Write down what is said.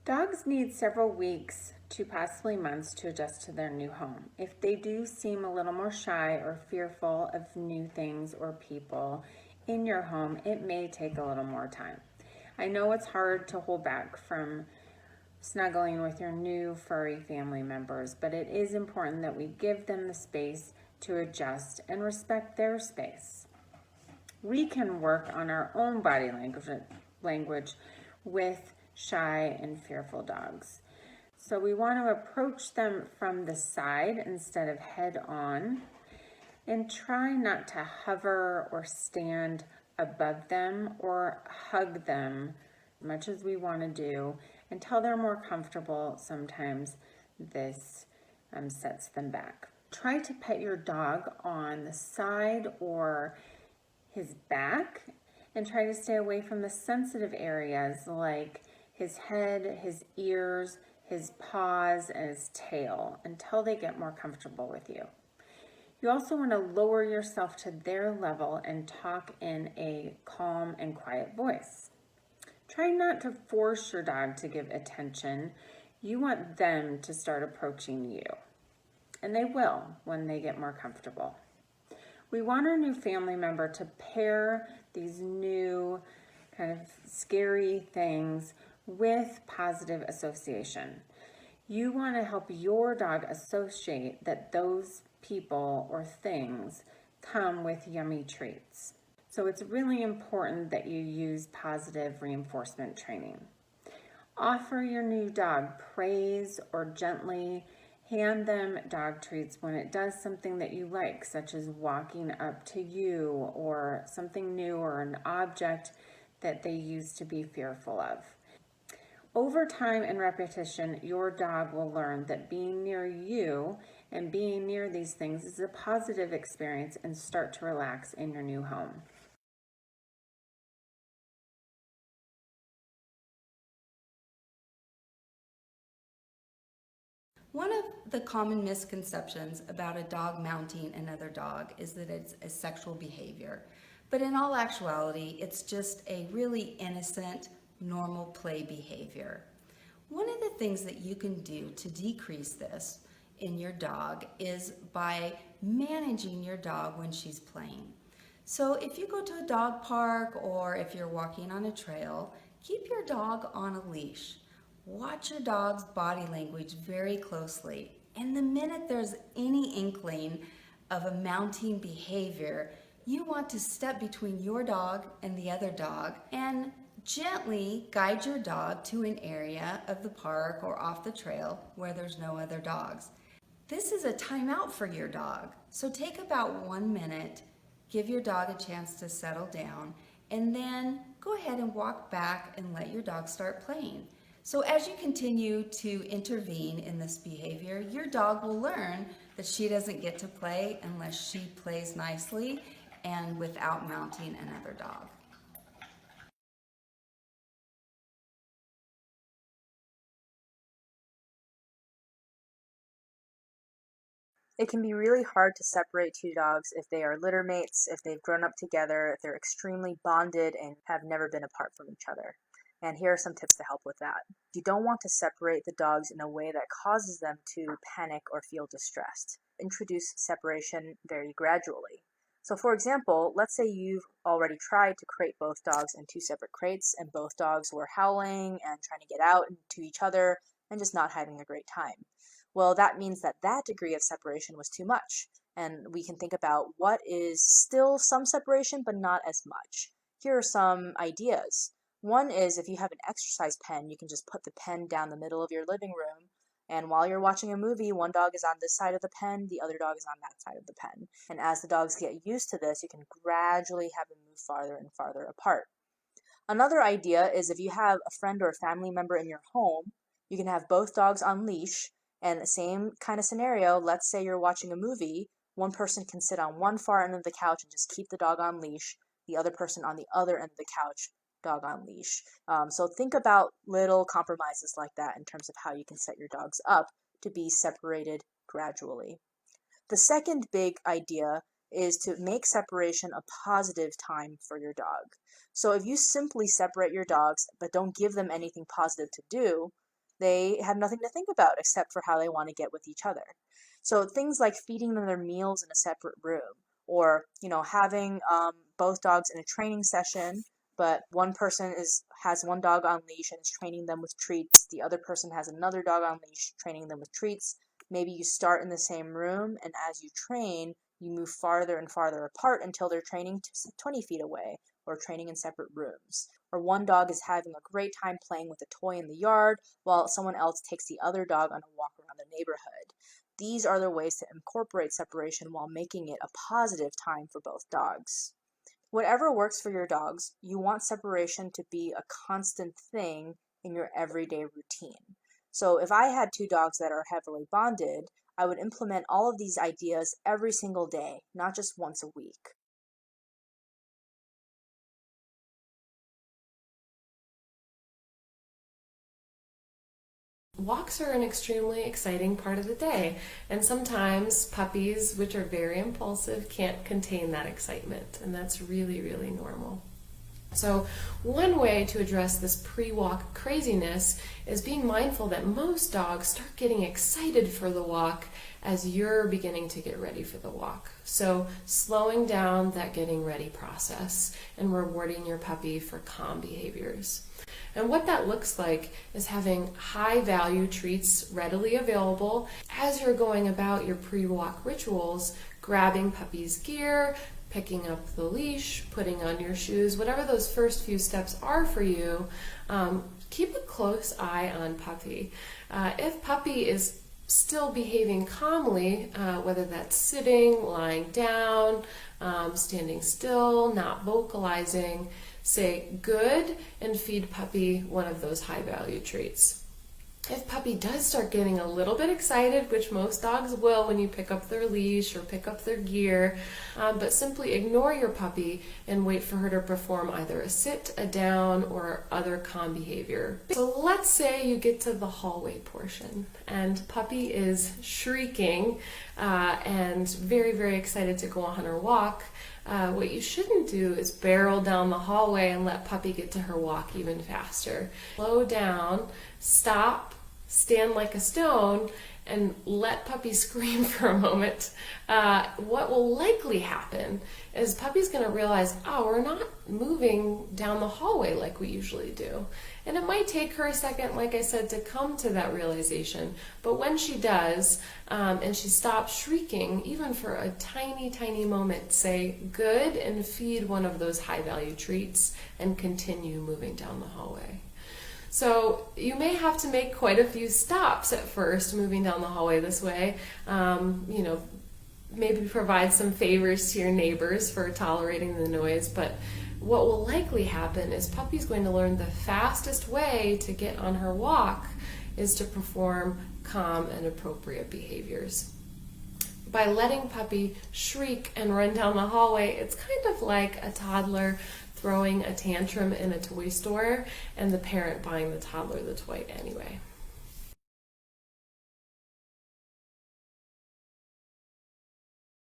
Dogs need several weeks to possibly months to adjust to their new home. If they do seem a little more shy or fearful of new things or people in your home, it may take a little more time. I know it's hard to hold back from snuggling with your new furry family members, but it is important that we give them the space to adjust and respect their space. We can work on our own body language with shy and fearful dogs. So we want to approach them from the side instead of head on, and try not to hover or stand above them or hug them as much as we want to do until they're more comfortable. Sometimes this sets them back. Try to pet your dog on the side or his back and try to stay away from the sensitive areas like his head, his ears, his paws, and his tail until they get more comfortable with you. You also want to lower yourself to their level and talk in a calm and quiet voice. Try not to force your dog to give attention. You want them to start approaching you, and they will when they get more comfortable. We want our new family member to pair these new kind of scary things with positive association. You want to help your dog associate that those people or things come with yummy treats. So it's really important that you use positive reinforcement training. Offer your new dog praise or gently hand them dog treats when it does something that you like, such as walking up to you or something new or an object that they used to be fearful of. Over time and repetition, your dog will learn that being near you and being near these things is a positive experience and start to relax in your new home. One of the common misconceptions about a dog mounting another dog is that it's a sexual behavior. But in all actuality, it's just a really innocent, normal play behavior. One of the things that you can do to decrease this in your dog is by managing your dog when she's playing. So if you go to a dog park or if you're walking on a trail, keep your dog on a leash. Watch your dog's body language very closely. And the minute there's any inkling of a mounting behavior, you want to step between your dog and the other dog and gently guide your dog to an area of the park or off the trail where there's no other dogs. This is a timeout for your dog. So take about 1 minute, give your dog a chance to settle down, and then go ahead and walk back and let your dog start playing. So as you continue to intervene in this behavior, your dog will learn that she doesn't get to play unless she plays nicely and without mounting another dog. It can be really hard to separate two dogs if they are litter mates, if they've grown up together, if they're extremely bonded and have never been apart from each other. And here are some tips to help with that. You don't want to separate the dogs in a way that causes them to panic or feel distressed. Introduce separation very gradually. So for example, let's say you've already tried to crate both dogs in two separate crates and both dogs were howling and trying to get out to each other and just not having a great time. Well, that means that that degree of separation was too much. And we can think about what is still some separation, but not as much. Here are some ideas. One is if you have an exercise pen, you can just put the pen down the middle of your living room. And while you're watching a movie, one dog is on this side of the pen, the other dog is on that side of the pen. And as the dogs get used to this, you can gradually have them move farther and farther apart. Another idea is if you have a friend or a family member in your home, you can have both dogs on leash. And the same kind of scenario, let's say you're watching a movie, one person can sit on one far end of the couch and just keep the dog on leash, the other person on the other end of the couch, dog on leash. So think about little compromises like that in terms of how you can set your dogs up to be separated gradually. The second big idea is to make separation a positive time for your dog. So if you simply separate your dogs but don't give them anything positive to do, They have nothing to think about except for how they want to get with each other. So things like feeding them their meals in a separate room, or having both dogs in a training session, but one person has one dog on leash and is training them with treats. The other person has another dog on leash, training them with treats. Maybe you start in the same room, and as you train, you move farther and farther apart until they're training 20 feet away, or training in separate rooms. Or one dog is having a great time playing with a toy in the yard, while someone else takes the other dog on a walk around the neighborhood. These are the ways to incorporate separation while making it a positive time for both dogs. Whatever works for your dogs, you want separation to be a constant thing in your everyday routine. So if I had two dogs that are heavily bonded, I would implement all of these ideas every single day, not just once a week. Walks are an extremely exciting part of the day, and sometimes puppies, which are very impulsive, can't contain that excitement, and that's really, really normal. So one way to address this pre-walk craziness is being mindful that most dogs start getting excited for the walk as you're beginning to get ready for the walk. So slowing down that getting ready process and rewarding your puppy for calm behaviors. And what that looks like is having high value treats readily available as you're going about your pre-walk rituals, grabbing puppy's gear, picking up the leash, putting on your shoes, whatever those first few steps are for you. Keep a close eye on puppy. If puppy is still behaving calmly, whether that's sitting, lying down, standing still, not vocalizing, say good and feed puppy one of those high value treats. If puppy does start getting a little bit excited, which most dogs will when you pick up their leash or pick up their gear, but simply ignore your puppy and wait for her to perform either a sit, a down, or other calm behavior. So let's say you get to the hallway portion and puppy is shrieking and very, very excited to go on her walk. What you shouldn't do is barrel down the hallway and let puppy get to her walk even faster. Slow down, stop, stand like a stone, and let puppy scream for a moment. What will likely happen is puppy's going to realize, oh, we're not moving down the hallway like we usually do. And it might take her a second, like I said, to come to that realization. But when she does, and she stops shrieking, even for a tiny, tiny moment, say good and feed one of those high value treats and continue moving down the hallway. So you may have to make quite a few stops at first moving down the hallway this way. Maybe provide some favors to your neighbors for tolerating the noise, but what will likely happen is puppy's going to learn the fastest way to get on her walk is to perform calm and appropriate behaviors. By letting puppy shriek and run down the hallway, it's kind of like a toddler throwing a tantrum in a toy store and the parent buying the toddler the toy anyway.